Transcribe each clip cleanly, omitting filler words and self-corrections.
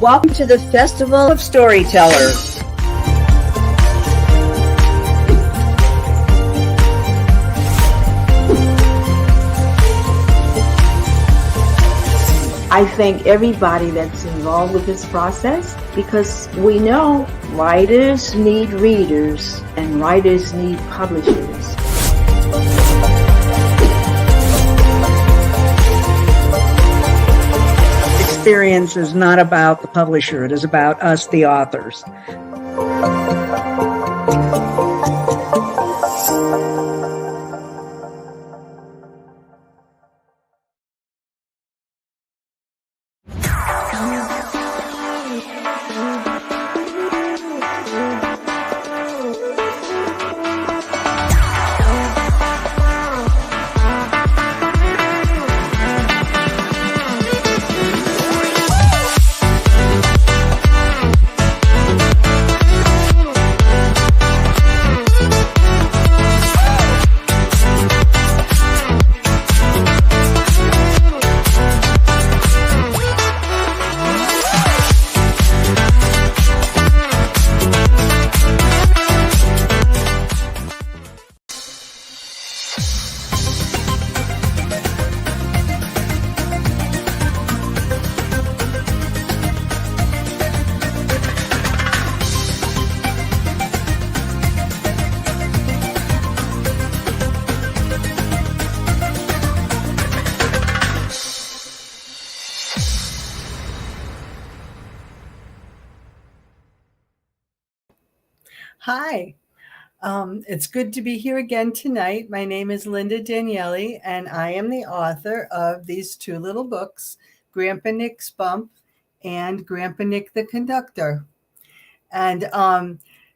Welcome to the Festival of Storytellers. I thank everybody that's involved with this process because we know writers need readers and writers need publishers. Experience is not about the publisher, it is about us, the authors. Hi, it's good to be here again tonight. My name is Lynda Daniele, and I am the author of these two little books, Grandpa Nick's Bump and Grandpa Nick the Conductor. And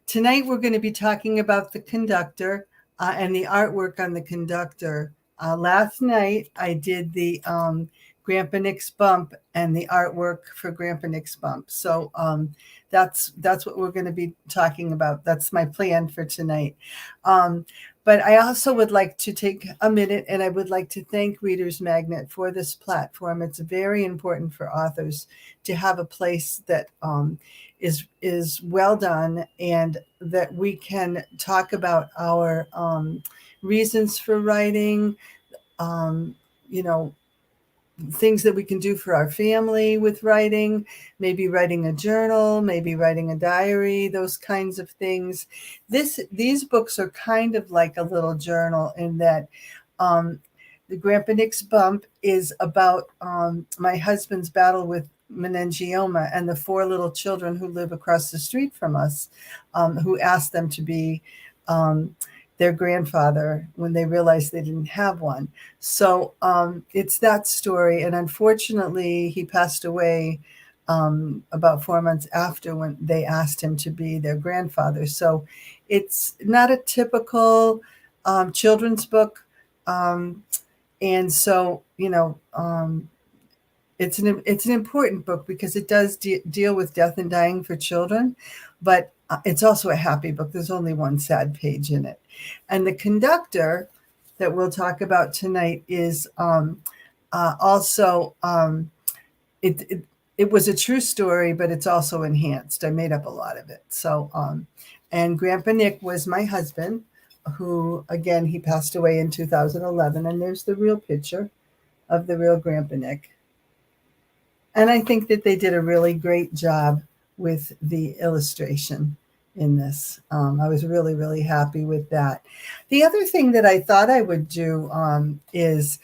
tonight we're going to be talking about the conductor and the artwork on the conductor. Last night I did the Grandpa Nick's Bump and the artwork for Grandpa Nick's Bump. So that's what we're going to be talking about. That's my plan for tonight. But I also would like to take a minute and I would like to thank Reader's Magnet for this platform. It's very important for authors to have a place that is well done and that we can talk about our reasons for writing, things that we can do for our family with writing, maybe writing a journal, maybe writing a diary, those kinds of things. These books are kind of like a little journal in that the Grandpa Nick's Bump is about my husband's battle with meningioma and the 4 little children who live across the street from us, who asked them to be their grandfather when they realized they didn't have one. So it's that story. And unfortunately, he passed away about 4 months after when they asked him to be their grandfather. So it's not a typical children's book. And so, it's an important book because it does deal with death and dying for children, but it's also a happy book. There's only one sad page in it. And the conductor that we'll talk about tonight is also, it was a true story, but it's also enhanced. I made up a lot of it. So, and Grandpa Nick was my husband, who, again, he passed away in 2011. And there's the real picture of the real Grandpa Nick. And I think that they did a really great job with the illustration in this. I was really, really happy with that. The other thing that I thought I would do is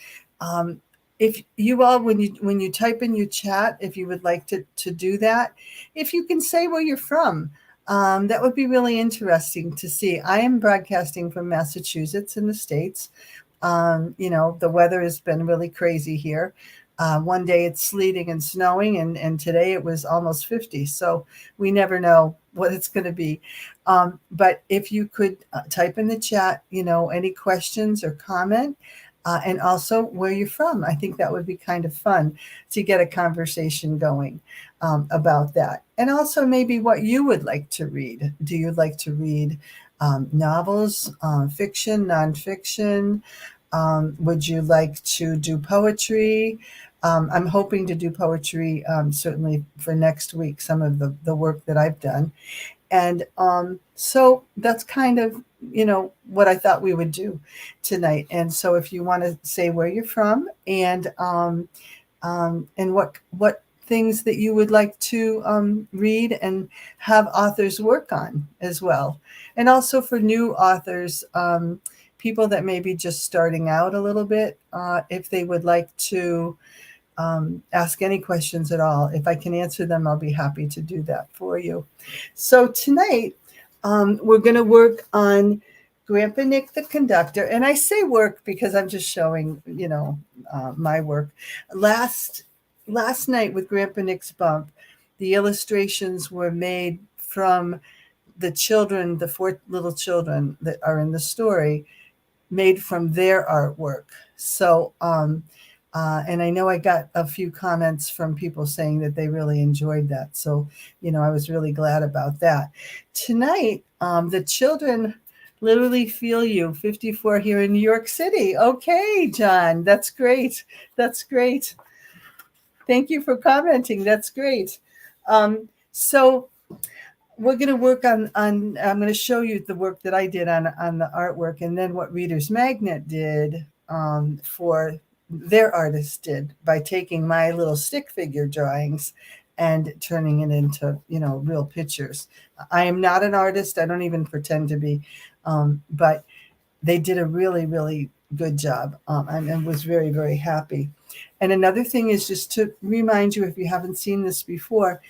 if you all, when you type in your chat, if you would like to do that, if you can say where you're from, that would be really interesting to see. I am broadcasting from Massachusetts in the States. The weather has been really crazy here. One day it's sleeting and snowing, and today it was almost 50. So we never know what it's going to be. But if you could type in the chat, any questions or comment, and also where you're from. I think that would be kind of fun to get a conversation going about that. And also maybe what you would like to read. Do you like to read novels, fiction, nonfiction? Would you like to do poetry? I'm hoping to do poetry certainly for next week, some of the work that I've done. And so that's kind of, what I thought we would do tonight. And so if you want to say where you're from and what things that you would like to read and have authors work on as well. And also for new authors, people that may be just starting out a little bit, if they would like to ask any questions at all. If I can answer them, I'll be happy to do that for you. So tonight, we're going to work on Grandpa Nick the Conductor. And I say work because I'm just showing, my work. Last night with Grandpa Nick's Bump, the illustrations were made from the children, the 4 little children that are in the story, made from their artwork. So, and I know I got a few comments from people saying that they really enjoyed that. So, I was really glad about that. Tonight, the children literally feel you, 54 here in New York City. Okay, John, that's great. That's great. Thank you for commenting. That's great. So we're going to work on I'm going to show you the work that I did on the artwork, and then what Reader's Magnet did for their artist did by taking my little stick figure drawings and turning it into, real pictures. I am not an artist. I don't even pretend to be. But they did a really, really good job. And was very, very happy. And another thing is just to remind you, if you haven't seen this before,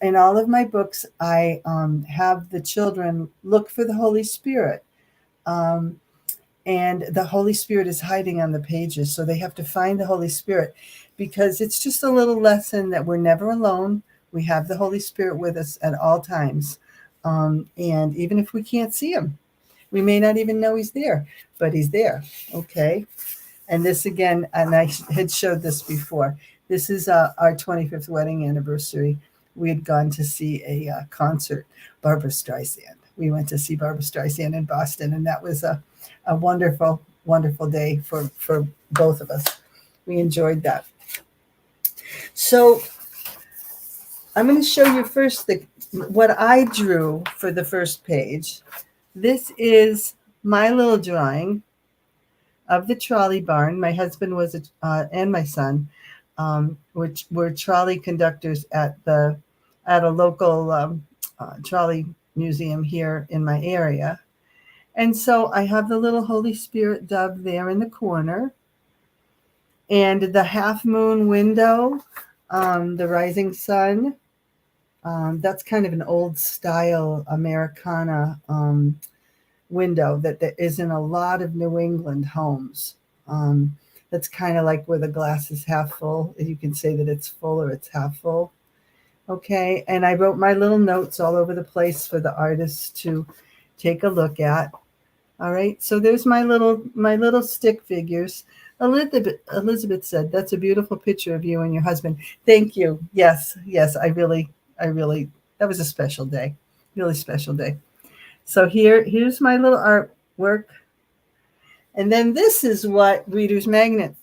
in all of my books, I have the children look for the Holy Spirit. And the Holy Spirit is hiding on the pages. So they have to find the Holy Spirit, because it's just a little lesson that we're never alone. We have the Holy Spirit with us at all times. And even if we can't see him, we may not even know he's there, but he's there. Okay. And this again, and I had showed this before. This is our 25th wedding anniversary. We had gone to see a concert, Barbra Streisand. We went to see Barbra Streisand in Boston, and that was a wonderful, wonderful day for both of us. We enjoyed that. So I'm going to show you first what I drew for the first page. This is my little drawing of the trolley barn. My husband was and my son, which were trolley conductors at a local trolley museum here in my area. And so I have the little Holy Spirit dove there in the corner, and the half moon window, the rising sun. That's kind of an old style Americana window that there is in a lot of New England homes. That's kind of like where the glass is half full. You can say that it's full or it's half full. Okay, and I wrote my little notes all over the place for the artists to take a look at. All right, so there's my little stick figures. Elizabeth said, "That's a beautiful picture of you and your husband." Thank you. Yes, I really, that was a special day, really special day. So here's my little artwork. And then this is what Reader's Magnet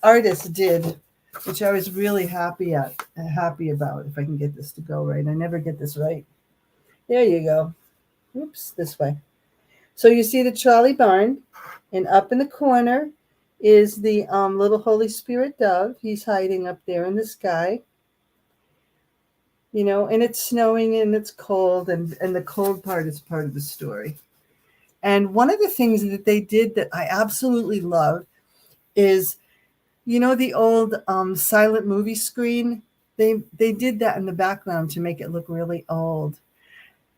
artist did, which I was really happy about. If I can get this to go right. I never get this right. There you go. Oops, this way. So you see the trolley barn, and up in the corner is the little Holy Spirit dove. He's hiding up there in the sky. And it's snowing and it's cold, and the cold part is part of the story. And one of the things that they did that I absolutely love is, the old silent movie screen? They did that in the background to make it look really old.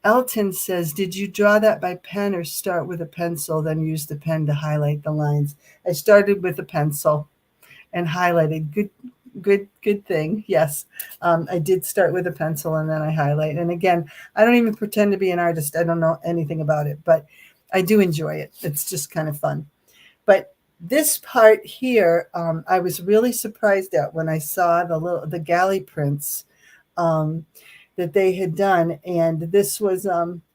Elton says, "Did you draw that by pen or start with a pencil, then use the pen to highlight the lines?" I started with a pencil and highlighted. Good thing. Yes, I did start with a pencil and then I highlight. And again, I don't even pretend to be an artist. I don't know anything about it, but I do enjoy it. It's just kind of fun. But this part here, I was really surprised at when I saw the galley prints that they had done. And this was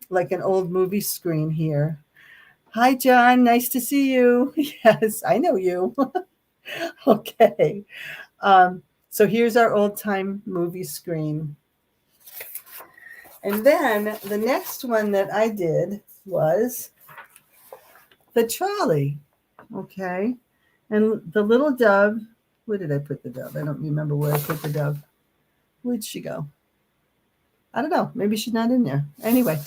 like an old movie screen here. Hi, John. Nice to see you. Yes, I know you. Okay. So here's our old time movie screen. And then the next one that I did was the trolley. Okay. And the little dove, where did I put the dove? I don't remember where I put the dove. Where'd she go? I don't know. Maybe she's not in there. Anyway,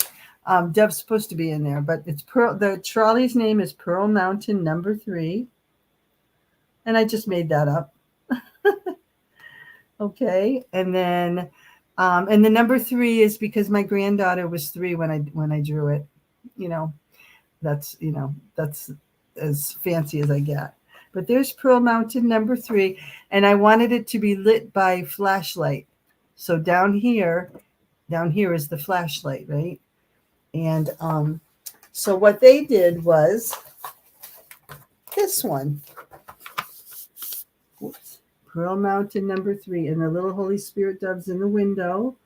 Dove's supposed to be in there, but it's Pearl. The trolley's name is Pearl Mountain Number 3. And I just made that up. Okay. And the number 3 is because my granddaughter was 3 when I drew it. You know, that's as fancy as I get. But there's Pearl Mountain Number 3, and I wanted it to be lit by flashlight. So down here is the flashlight, right? And so what they did was this one. Oops. Pearl Mountain Number 3, and the little Holy Spirit doves in the window.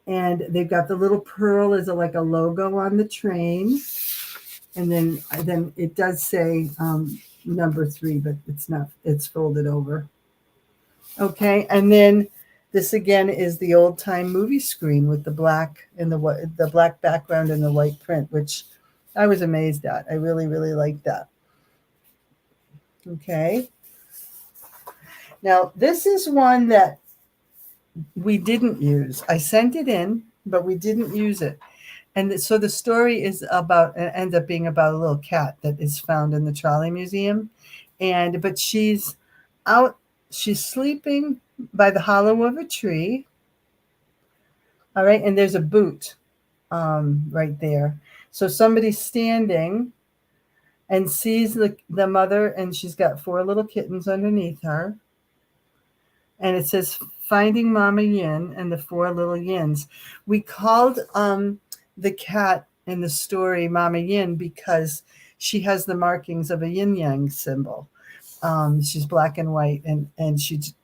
And they've got the little pearl as like a logo on the train. And then it does say number 3, but it's not, it's folded over. Okay. And then this again is the old time movie screen with the black and the black background and the white print, which I was amazed at. I really, really liked that. Okay. Now this is one that we didn't use. I sent it in, but we didn't use it. And so the story is ends up being about a little cat that is found in the trolley museum. But she's sleeping by the hollow of a tree. All right. And there's a boot right there. So somebody's standing and sees the mother, and she's got 4 little kittens underneath her. And it says, Finding Mama Yin and the 4 little yins. We called the cat in the story Mama Yin because she has the markings of a yin yang symbol. She's black and white, and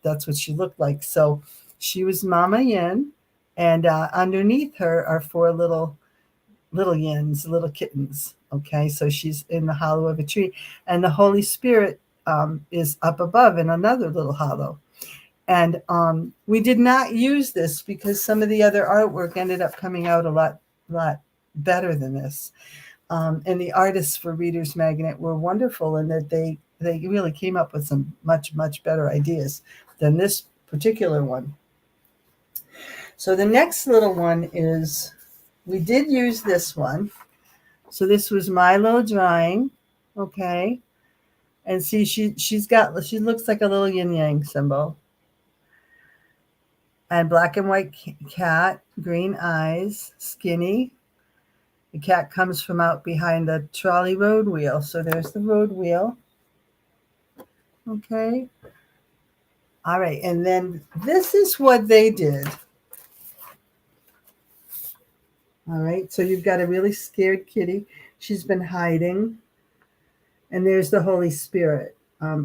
that's what she looked like. So she was Mama Yin, and underneath her are 4 little yins, little kittens. Okay, so she's in the hollow of a tree, and the Holy Spirit is up above in another little hollow. And we did not use this because some of the other artwork ended up coming out a lot better than this. And the artists for Reader's Magnet were wonderful in that they really came up with some much, much better ideas than this particular one. So the next little one is, we did use this one. So this was my little drawing. Okay. And see, she looks like a little yin yang symbol. And black and white cat, green eyes, skinny. The cat comes from out behind the trolley road wheel. So there's the road wheel. Okay. All right. And then this is what they did. All right. So you've got a really scared kitty. She's been hiding. And there's the Holy Spirit.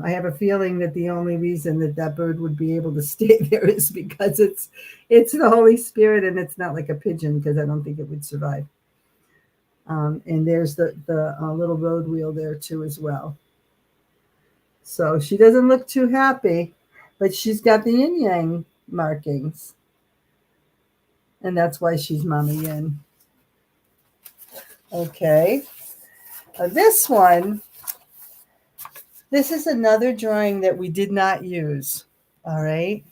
I have a feeling that the only reason that bird would be able to stay there is because it's the Holy Spirit, and it's not like a pigeon, because I don't think it would survive. And there's the little road wheel there too as well. So she doesn't look too happy, but she's got the yin yang markings, and that's why she's Mama Yin. Okay, this is another drawing that we did not use. All right.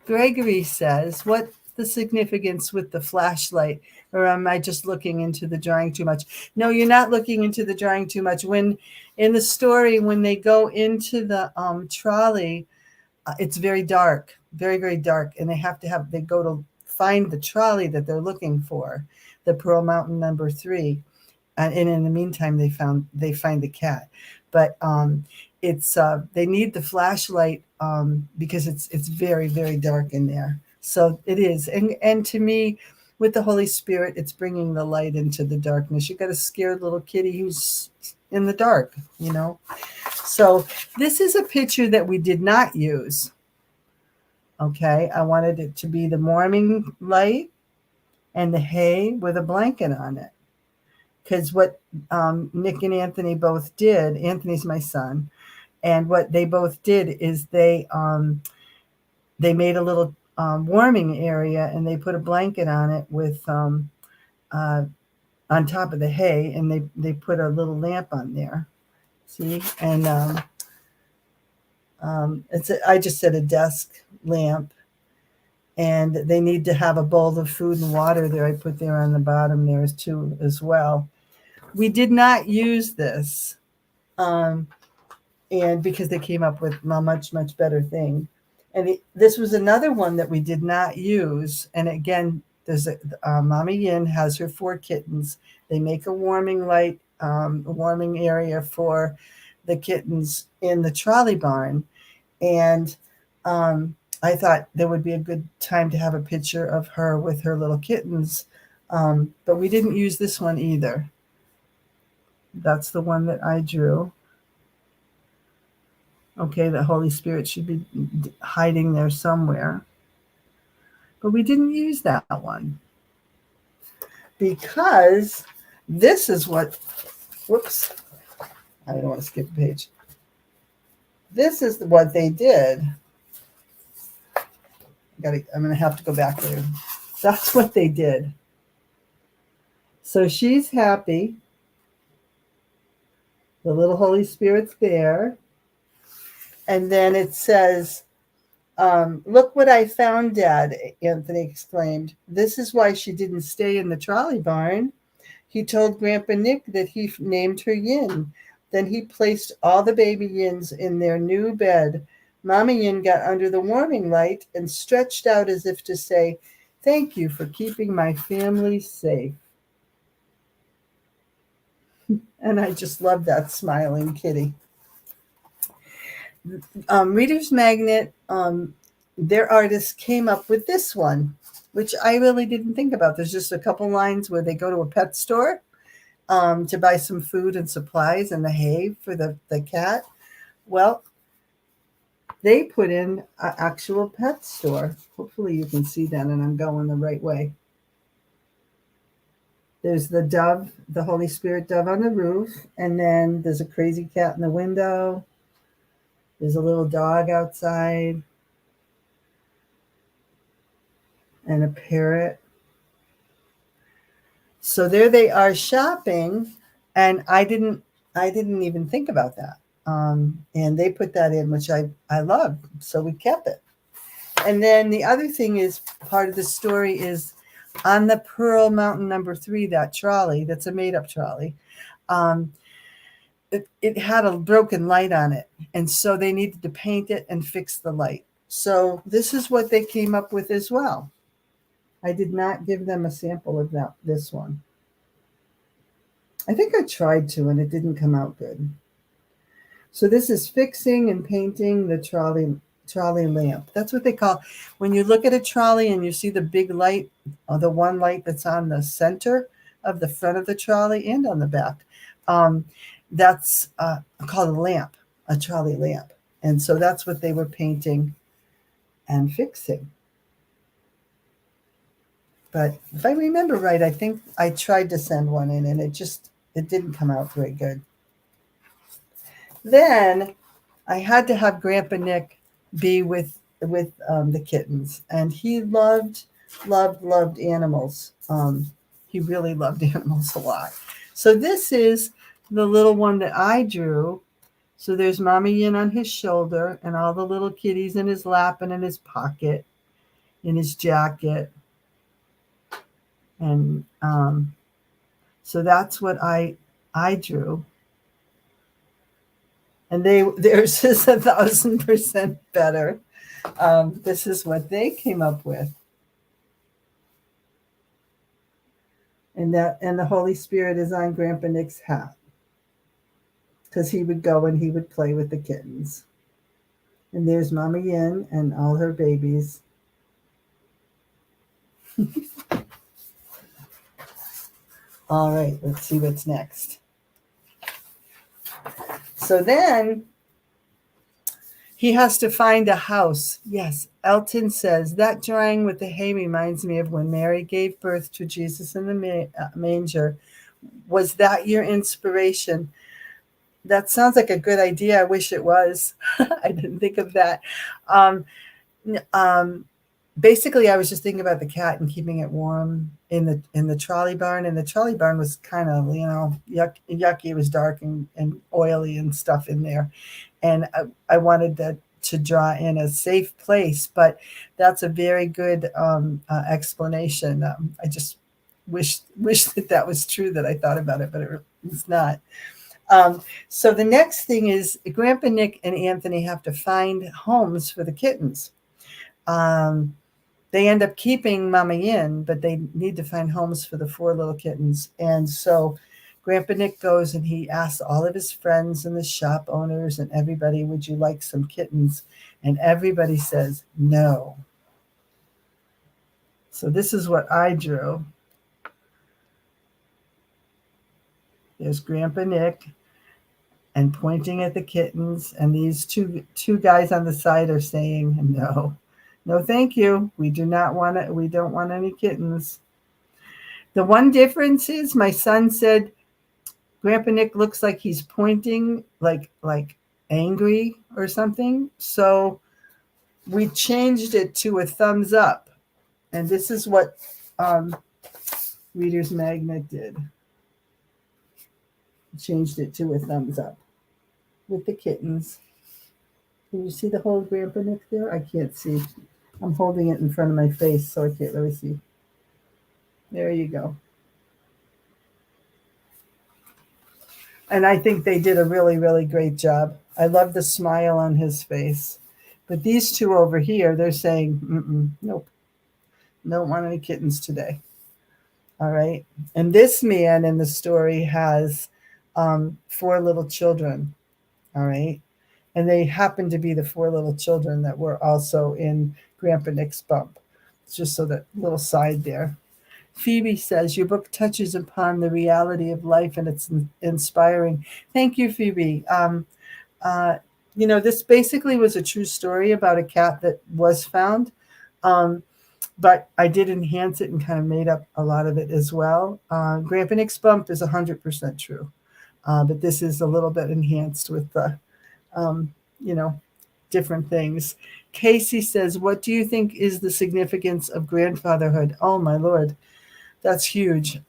Gregory says, what's the significance with the flashlight? Or am I just looking into the drawing too much? No, you're not looking into the drawing too much. When in the story, when they go into the trolley, it's very dark, very, very dark. And they go to find the trolley that they're looking for, the Pearl Mountain Number 3. And in the meantime, they find the cat. But they need the flashlight because it's very, very dark in there. So it is. And to me, with the Holy Spirit, it's bringing the light into the darkness. You got a scared little kitty who's in the dark, you know. So this is a picture that we did not use. Okay, I wanted it to be the morning light and the hay with a blanket on it. Because what Nick and Anthony both did, Anthony's my son, And what they both did is they made a little warming area, and they put a blanket on it with on top of the hay, and they put a little lamp on there. See, and I just said a desk lamp, and they need to have a bowl of food and water there. I put there on the bottom there too as well. We did not use this, and because they came up with a much better thing. And this was another one that we did not use. And again, there's Mama Yin has her 4 kittens. They make a warming light, a warming area for the kittens in the trolley barn. And I thought there would be a good time to have a picture of her with her little kittens. But we didn't use this one either. That's the one that I drew. Okay, the Holy Spirit should be hiding there somewhere. But we didn't use that one because this is what, whoops, I don't want to skip a page. This is what they did. I'm going to have to go back there. That's what they did. So she's happy. The little Holy Spirit's there. And then it says, look what I found, Dad, Anthony exclaimed. This is why she didn't stay in the trolley barn. He told Grandpa Nick that he named her Yin. Then he placed all the baby Yins in their new bed. Mama Yin got under the warming light and stretched out as if to say, thank you for keeping my family safe. And I just love that smiling kitty. Reader's Magnet, their artist came up with this one, which I really didn't think about. There's just a couple lines where they go to a pet store to buy some food and supplies and the hay for the cat. Well, they put in an actual pet store. Hopefully you can see that and I'm going the right way. There's the dove, the Holy Spirit dove on the roof, and then there's a crazy cat in the window. There's a little dog outside and a parrot. So there they are shopping, and I didn't even think about that. And they put that in, which I loved, so we kept it. And then the other thing is, part of the story is on the Pearl Mountain number 3, that trolley, that's a made-up trolley, it had a broken light on it. And so they needed to paint it and fix the light. So this is what they came up with as well. I did not give them a sample of this one. I think I tried to, and it didn't come out good. So this is fixing and painting the trolley lamp. That's what they call, when you look at a trolley and you see the big light, or the one light that's on the center of the front of the trolley and on the back. That's called a lamp, a trolley lamp. And so that's what they were painting and fixing. But if I remember right, I think I tried to send one in and it didn't come out very good. Then I had to have Grandpa Nick be with the kittens, and he loved animals. He really loved animals a lot. So this is the little one that I drew. So there's Mama Yin on his shoulder and all the little kitties in his lap and in his pocket, in his jacket. And so that's what I drew. And theirs is 1,000% better. This is what they came up with. And the Holy Spirit is on Grandpa Nick's hat, because he would go and he would play with the kittens. And there's Mama Yin and all her babies. All right, let's see what's next. So then he has to find a house. Yes, Elton says, that drawing with the hay reminds me of when Mary gave birth to Jesus in the manger. Was that your inspiration? that sounds like a good idea. I wish it was. I didn't think of that. Um, um, Basically, I was just thinking about the cat and keeping it warm in the trolley barn. And the trolley barn was kind of, yucky. It was dark and oily and stuff in there. And I wanted to draw in a safe place, but that's a very good explanation. I just wish that was true, that I thought about it, but it's not. So the next thing is Grandpa Nick and Anthony have to find homes for the kittens. They end up keeping Mommy in, but they need to find homes for the 4 little kittens. And so Grandpa Nick goes and he asks all of his friends and the shop owners and everybody, would you like some kittens? And everybody says no. So this is what I drew. There's Grandpa Nick and pointing at the kittens, and these two guys on the side are saying no. No, thank you. We don't want any kittens. The one difference is my son said Grandpa Nick looks like he's pointing like angry or something. So we changed it to a thumbs up. And this is what Reader's Magnet did. Changed it to a thumbs up with the kittens. Can you see the whole Grandpa Nick there? I can't see. I'm holding it in front of my face, so I can't really see. There you go. And I think they did a really, really great job. I love the smile on his face. But these two over here, they're saying, nope, don't want any kittens today. All right. And this man in the story has 4 little children. All right. And they happen to be the 4 little children that were also in Grandpa Nick's bump. It's just so that little side there. Phoebe says, your book touches upon the reality of life and it's inspiring. Thank you, Phoebe. This basically was a true story about a cat that was found. But I did enhance it and kind of made up a lot of it as well. Grandpa Nick's bump is 100% true. But this is a little bit enhanced with the, different things. Casey says, what do you think is the significance of grandfatherhood? Oh, my Lord. That's huge.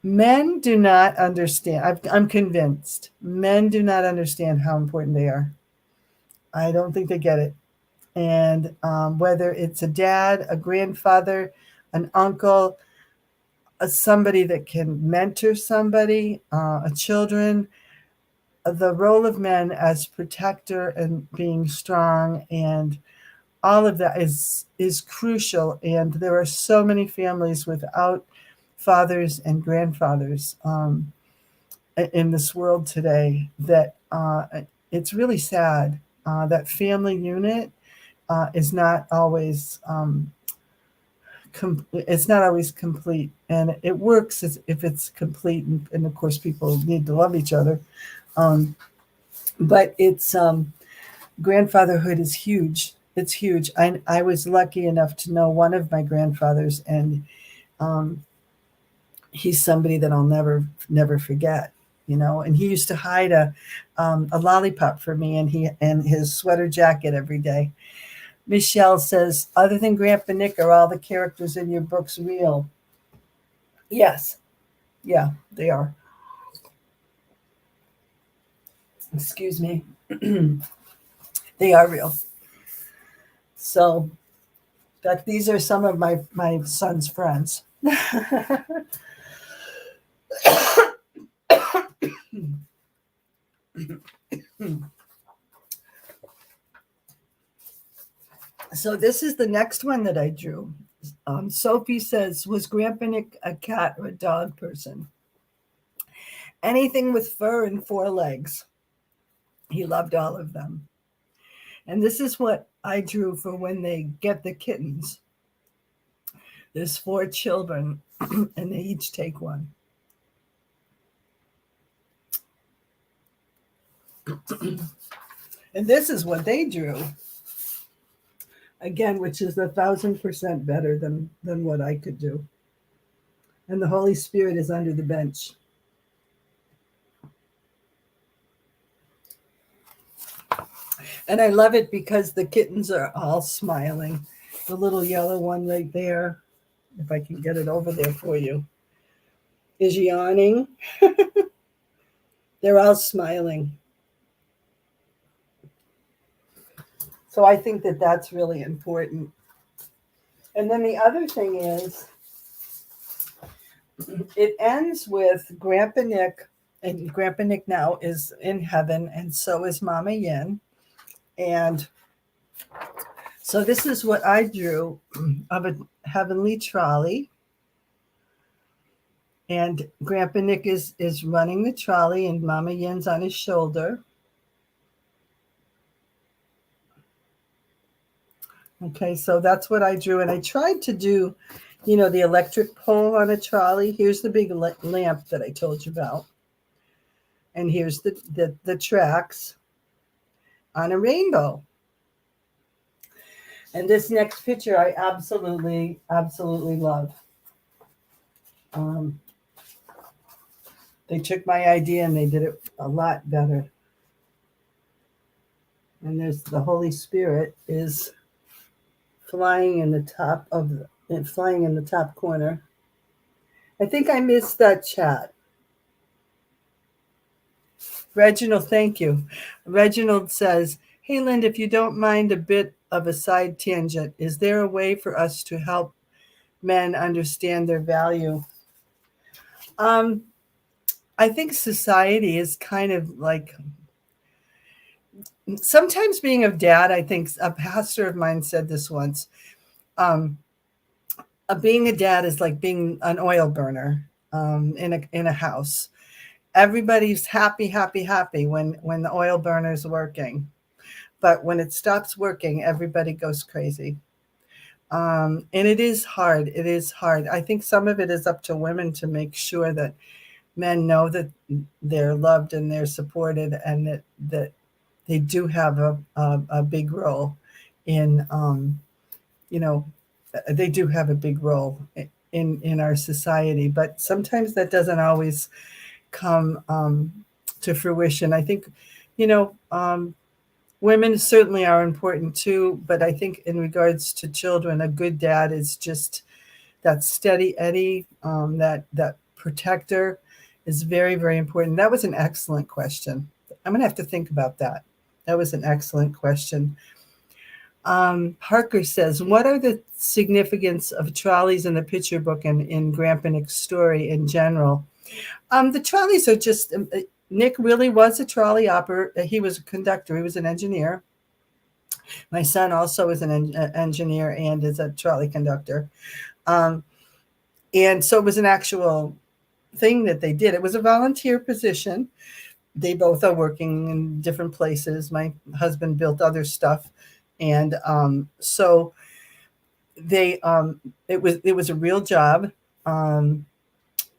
Men do not understand. I'm convinced. Men do not understand how important they are. I don't think they get it. And whether it's a dad, a grandfather, an uncle, somebody that can mentor somebody, a children, the role of men as protector and being strong and all of that is crucial. And there are so many families without fathers and grandfathers in this world today that it's really sad. That family unit is not always it's not always complete, and it works as if it's complete, and of course people need to love each other, but it's grandfatherhood is huge. It's huge. I was lucky enough to know one of my grandfathers, and he's somebody that I'll never forget. And he used to hide a lollipop for me and his sweater jacket every day. Michelle says, other than Grandpa Nick, are all the characters in your books real? Yes. Yeah, they are. Excuse me. They are real. So, in fact, these are some of my son's friends. So this is the next one that I drew. Sophie says, was Grandpa Nick a cat or a dog person? Anything with fur and 4 legs. He loved all of them. And this is what I drew for when they get the kittens. There's 4 children, and they each take one. And this is what they drew. Again, which is 1,000% better than what I could do. And the Holy Spirit is under the bench. And I love it because the kittens are all smiling. The little yellow one right there, if I can get it over there for you, is yawning. They're all smiling. So I think that that's really important. And then the other thing is, it ends with Grandpa Nick, and Grandpa Nick now is in heaven, and so is Mama Yin. And so this is what I drew of a heavenly trolley. And Grandpa Nick is running the trolley, and Mama Yin's on his shoulder. Okay, so that's what I drew. And I tried to do, the electric pole on a trolley. Here's the big lamp that I told you about. And here's the tracks on a rainbow. And this next picture I absolutely, absolutely love. They took my idea and they did it a lot better. And there's the Holy Spirit is flying in the top corner. I think I missed that chat. Reginald, thank you. Reginald says, "Hey, Lynda, if you don't mind a bit of a side tangent, is there a way for us to help men understand their value?" I think society is kind of like, sometimes being a dad, I think a pastor of mine said this once, being a dad is like being an oil burner in a house. Everybody's happy when the oil burner's working. But when it stops working, everybody goes crazy. And it is hard. It is hard. I think some of it is up to women to make sure that men know that they're loved and they're supported, and that they do have a big role in, they do have a big role in our society. But sometimes that doesn't always come to fruition. I think, women certainly are important too, but I think in regards to children, a good dad is just that steady Eddie, that protector is very, very important. That was an excellent question. I'm going to have to think about that. That was an excellent question. Parker says, "What are the significance of trolleys in the picture book and in Grandpa Nick's story in general?" The trolleys are just, Nick really was a trolley operator. He was a conductor. He was an engineer. My son also is an engineer and is a trolley conductor. And so it was an actual thing that they did. It was a volunteer position. They both are working in different places. My husband built other stuff. And so they, it was a real job.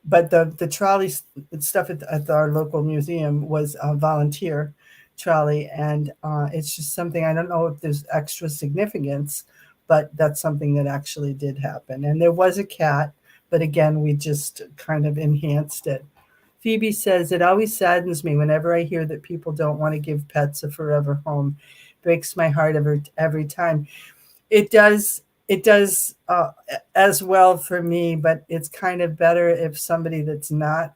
But the trolley stuff at our local museum was a volunteer trolley. And it's just something, I don't know if there's extra significance, but that's something that actually did happen. And there was a cat, but again, we just kind of enhanced it. Phoebe says, "It always saddens me whenever I hear that people don't want to give pets a forever home. Breaks my heart every time." It does as well for me, but it's kind of better if somebody that's not,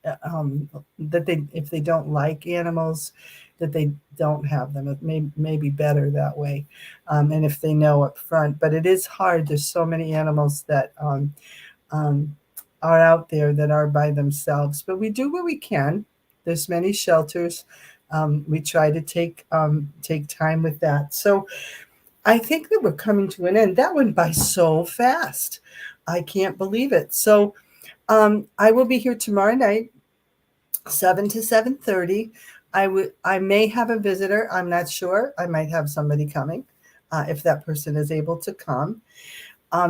if they don't like animals, that they don't have them. It may be better that way. And if they know up front, but it is hard. There's so many animals that are out there that are by themselves, but we do what we can. There's many shelters. We try to take time with that. So I think that we're coming to an end. That went by so fast. I can't believe it. So I will be here tomorrow night, 7 to 7:30. I may have a visitor. I'm not sure. I might have somebody coming if that person is able to come.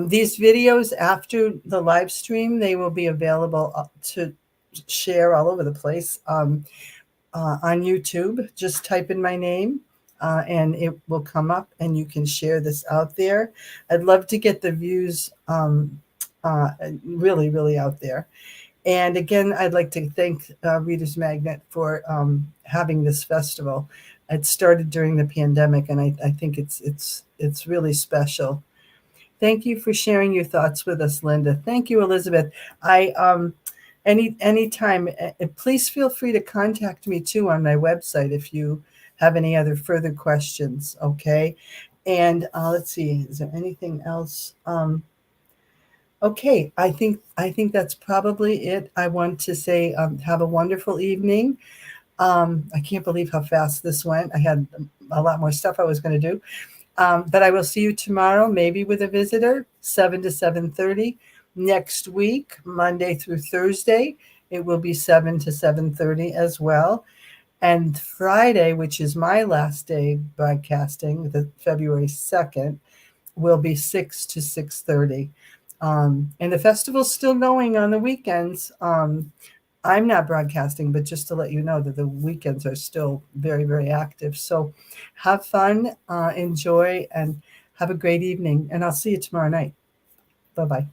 These videos after the live stream, they will be available to share all over the place on YouTube. Just type in my name and it will come up and you can share this out there. I'd love to get the views really, really out there. And again, I'd like to thank Reader's Magnet for having this festival. It started during the pandemic, and I think it's really special. Thank you for sharing your thoughts with us, Lynda. Thank you, Elizabeth. I anytime, please feel free to contact me too on my website if you have any other further questions. Okay, and let's see, is there anything else? Okay, I think that's probably it. I want to say have a wonderful evening. I can't believe how fast this went. I had a lot more stuff I was going to do. But I will see you tomorrow, maybe with a visitor, 7 to 7:30. Next week, Monday through Thursday, it will be 7 to 7:30 as well. And Friday, which is my last day broadcasting, the February 2nd, will be 6 to 6:30. And the festival's still going on the weekends. I'm not broadcasting, but just to let you know that the weekends are still very, very active. So have fun, enjoy, and have a great evening. And I'll see you tomorrow night. Bye-bye.